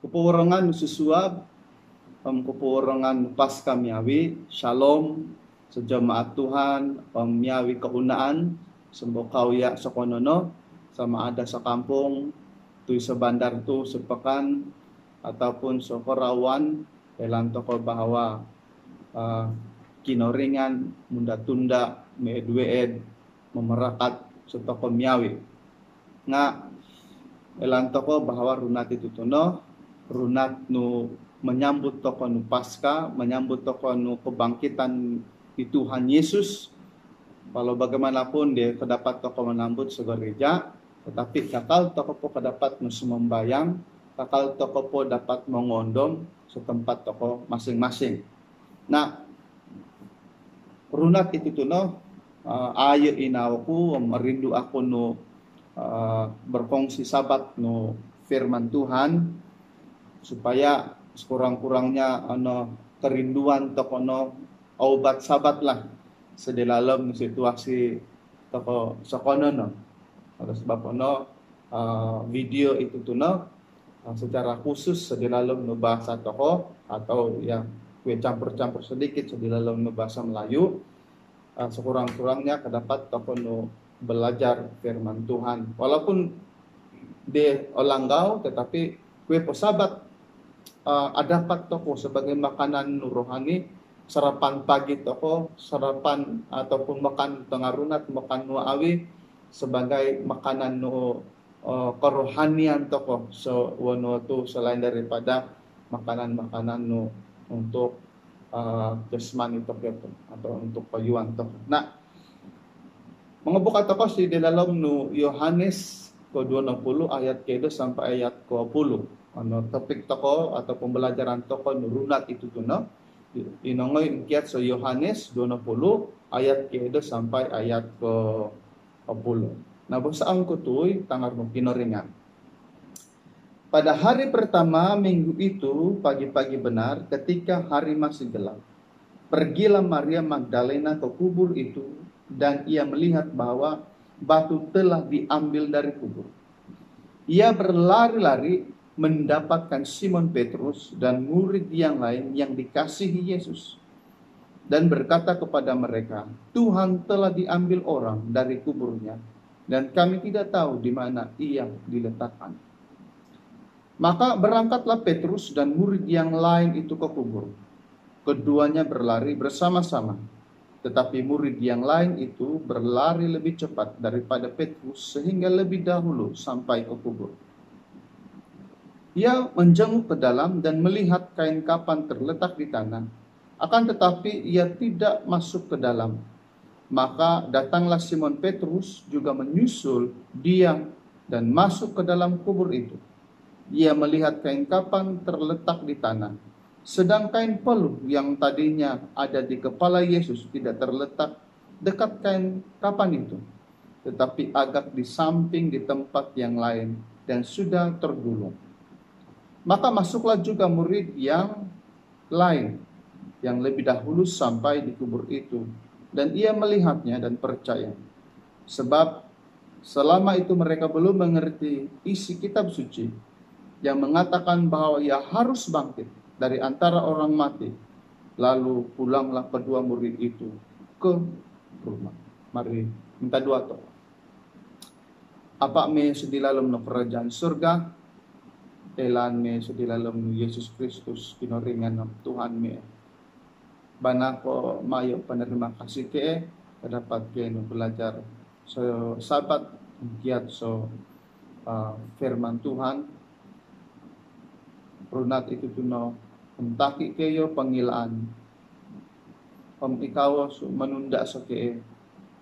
Kepurangan susuab, kepurangan pas kamiawi, shalom, sejamaat Tuhan, miawi keunaan, sembokau ya sokonono, sama ada sekampung, tu sebandar tu sepekan, ataupun sokorawan, elan toko bahwa kinoringan, munda tunda, meedweed, memerakat, setoko miawi. Nga, elan toko bahwa runat itu tuno, runat nu menyambut toko nu Paskah, menyambut toko nu kebangkitan di Tuhan Yesus. Walau bagaimanapun dia kedapat toko menambut segereja, tetapi kakal toko po kedapat nu semembayang, kakal toko po dapat mengondom setempat toko masing-masing. Nah, runat itu tuno ayo inawaku merindu aku nu berfungsi sabat nu firman Tuhan, supaya sekurang-kurangnya kerinduan toko obat sabat lah sedalam situasi toko sokono no. Oleh sebab video itu tuh secara khusus sedalam bahasa toko atau yang kue campur-campur sedikit sedalam bahasa Melayu, sekurang-kurangnya kedapat toko belajar firman Tuhan. Walaupun di olanggau tetapi kue pesabat dapat toko sebagai makanan rohani, sarapan pagi toko, sarapan ataupun makan tengah runat, makan nuawi sebagai makanan kerohanian toko. So wono tu selain daripada makanan-makanan untuk jasmani toko atau untuk payuan toko. Nah, mengebuka toko di dalam Yohanes ke-20 ayat ke-2 sampai ayat ke-20. Topik toko atau pembelajaran toko runat itu tuh inongoy kiat so Yohanes 20 ayat ke-2 sampai ayat ke-10. Nah, basaan ko tuh tangar kinoringan. Pada hari pertama minggu itu pagi-pagi benar ketika hari masih gelap, pergilah Maria Magdalena ke kubur itu dan ia melihat bahwa batu telah diambil dari kubur. Ia berlari-lari mendapatkan Simon Petrus dan murid yang lain yang dikasihi Yesus, dan berkata kepada mereka, Tuhan telah diambil orang dari kuburnya, dan kami tidak tahu di mana ia diletakkan. Maka berangkatlah Petrus dan murid yang lain itu ke kubur. Keduanya berlari bersama-sama, tetapi murid yang lain itu berlari lebih cepat daripada Petrus sehingga lebih dahulu sampai ke kubur. Ia menjenguk ke dalam dan melihat kain kapan terletak di tanah. Akan tetapi ia tidak masuk ke dalam. Maka datanglah Simon Petrus juga menyusul dia dan masuk ke dalam kubur itu. Ia melihat kain kapan terletak di tanah. Sedang kain peluh yang tadinya ada di kepala Yesus tidak terletak dekat kain kapan itu, tetapi agak di samping di tempat yang lain dan sudah tergulung. Maka masuklah juga murid yang lain yang lebih dahulu sampai di kubur itu, dan ia melihatnya dan percaya. Sebab selama itu mereka belum mengerti isi kitab suci yang mengatakan bahwa ia harus bangkit dari antara orang mati. Lalu pulanglah kedua murid itu ke rumah. Mari minta doa toh. Apa me sedilalom no kerajaan surga, elan me sedilalom no Yesus Kristus kinoringan ng Tuhan me. Bana ko mayo penerima kasih ke dapat ke no belajar so sabat kiat so firman Tuhan. Runat itu tuno entaki kayo pangilaan ikaw menunda so ke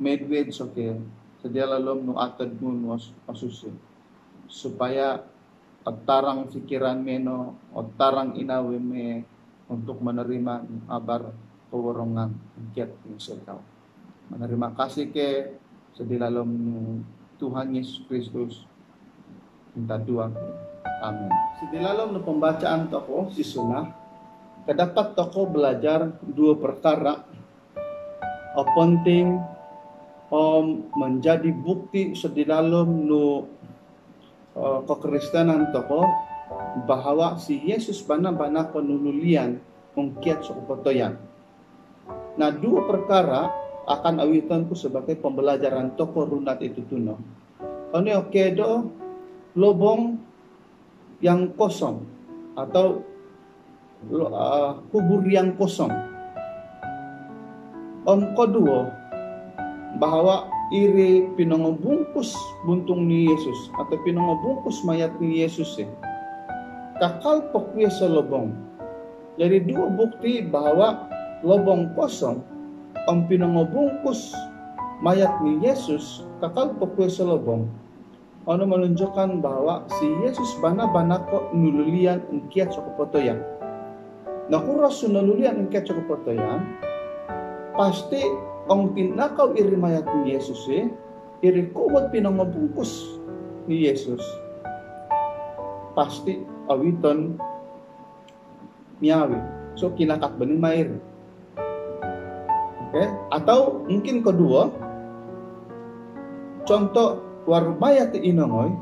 medwed so ke sedia lalom no atad mo no asusin supaya tarang pikiran meno o tarang inawe me untuk menerima abar peworongan kiat ng setaw. Menerima kasih ke sedia lalom no Tuhan Yesus Kristus minta doa. Amin. Di dalam pembacaan toko sisuna, kedapat toko belajar dua perkara penting menjadi bukti di dalam kekristenan toko bahwa si Yesus bana-bana penululian ungkiat sa kapotoyan. Na dua perkara akan awitan ko sebagai pembelajaran toko runat itu tuno. Ano yung kedo lobong yang kosong atau kubur yang kosong. Kedua, bahwa iri pinangabungkus buntung ni Yesus atau pinangabungkus mayat ni Yesus kakalpok niya sa lobong. Jadi dua bukti bahwa lobong kosong ang pinangabungkus mayat ni Yesus kakalpok niya sa lobong. Ano menunjukkan bahwa si Yesus bana-bana ko nululian ang kiat sa kapotoyan. Nakuras nululian ang kiat sa kapotoyan, pasti ang tinakaw iri mayat ni Yesus iri kuwat pinangabungkus ni Yesus. Pasti awiton miyawi. So kinakat ba ni Mair? Okay? Atau mungkin kedua, contoh war mayat inangoy,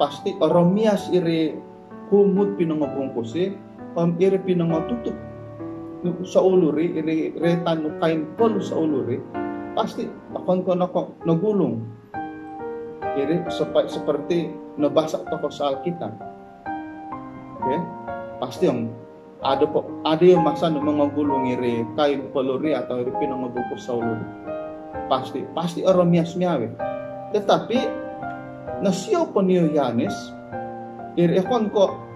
pasti oromias iri kumut pinangabungkus iri pinangatutup sa uluri, iri retan no kain polo sa uluri, pasti akon ko nagulong. Iri seperti nabasa ko sa Alkitab. Okay? Pasti yung ada yung masa no mga gulong iri kain poluri atau iri pinangabungkus sa uluri. Pasti oromias miyawi. Tetapi nasiyaw po niyo Yanis, iri akon ko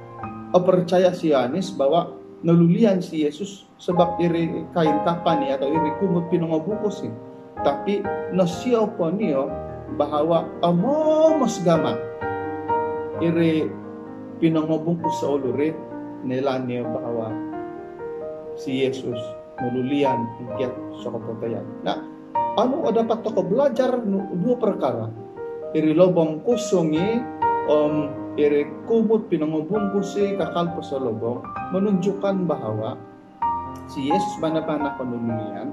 percaya si Yanis bahwa nalulian si Yesus sebab iri kain kapan niya atau iri kumot pinangabungkus tapi nasiyaw po niyo bahwa mas gama iri pinangabungkus sa uluri nila niyo bahwa si Yesus nalulian ikat sa kapotayan. Nah, ano dapat ako belajar dua perkara iri lobong kosongi iri kumot pinangabungkus kakalpo sa lobong menunjukkan bahwa si Yesus bana-bana penululian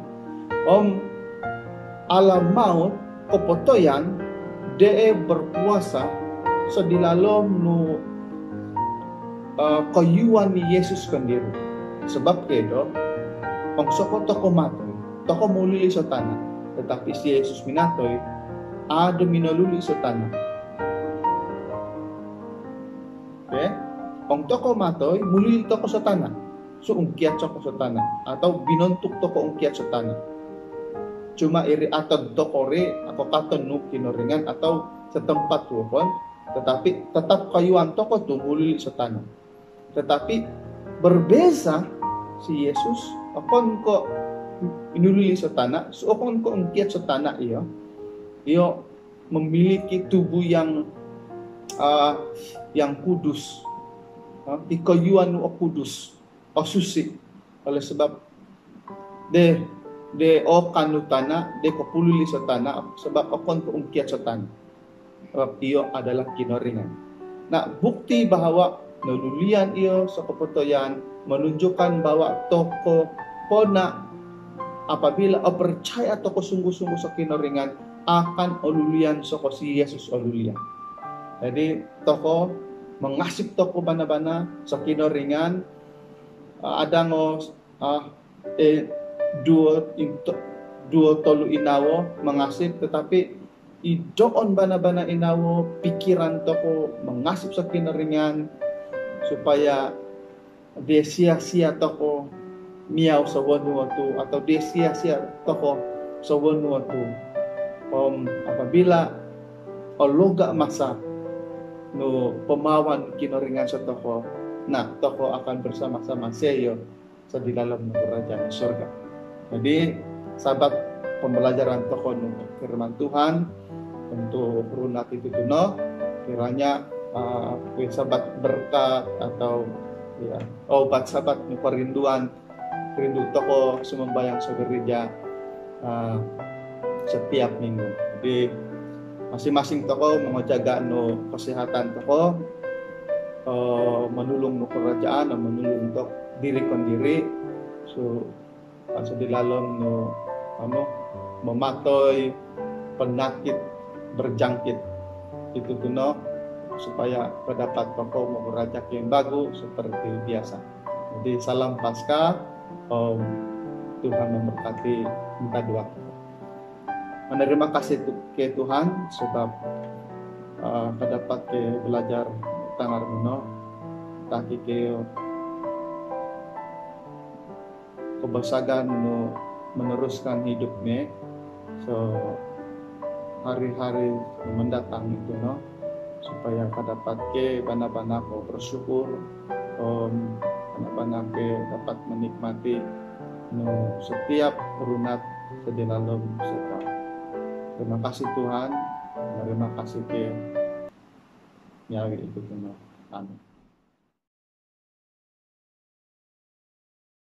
alam maut kapotoyan de berpuasa sa dilalom no kayuan ni Yesus sendiri. Sebab kedo ang soko toko matoy toko mulili sa tanah, tetapi si Yesus minatoy ado minululi sa tanah. Okay? Ang toko matoy, muli toko sa tanah. So, ungkiat ko sa tanah. Atau binuntuk toko ungkiat sa tanah. Cuma iri atag toko ri, ako katon no kinoringan, atau sa tempat wapon. Tetapi, tetap kayuan toko to, muli sa tanah. Tetapi, berbeza si Yesus, akon ko inulili sa tanah. So, akon ko ungkiat sa tanah iyo memiliki tubuh yang kudus, ikayuan o kudus o susi oleh sebab de o kanutana de kopulili sa tanah sebab okon ko ungkiat sa tanah sebab iyo adalah kinoringan. Nah, bukti bahwa nalulian iyo sa kapotoyan menunjukkan bahwa toko pona apabila o percaya toko sungguh-sungguh sa kinoringan akan olulian sa ko si Yesus olulian. Jadi toko mengasip toko bana-bana sa kinoringan ada ngo dua tolu inawo mengasip, tetapi idoon bana-bana inawo pikiran toko mengasip sa kinoringan supaya dia sia-sia toko miyaw sa wanuatu atau dia sia-sia toko sa wanuatu apabila ologa masa no pemawan kinoringan sa toko na toko akan bersama-sama seyo sa dilalam ng kerajaan ng surga. Jadi sahabat pembelajaran toko ng firman Tuhan untuk runat itu tuno kiranya sahabat berkat atau ya obat sahabat ng perinduan rindu toko sumambayang sa gereja setiap minggu. Jadi masing-masing toko menjaga no kesehatan toko, menulung no kerajaan, menulung tok diri kondiri, so di dalam no mematoy penyakit berjangkit itu tuno supaya dapat kau mengurajak yang baru seperti biasa. Jadi salam Paskah, Tuhan memberkati kita dua. Menerima kasih ke Tuhan sebab dapat ke belajar tangar meno, taki ke kebasagan meneruskan hidupnya. So hari-hari mendatang itu supaya dapat ke bana-bana ko bersyukur, bana-bana ke dapat menikmati setiap runat sedalam serta. Terima kasih Tuhan, terima kasih ke nyari itu Amin.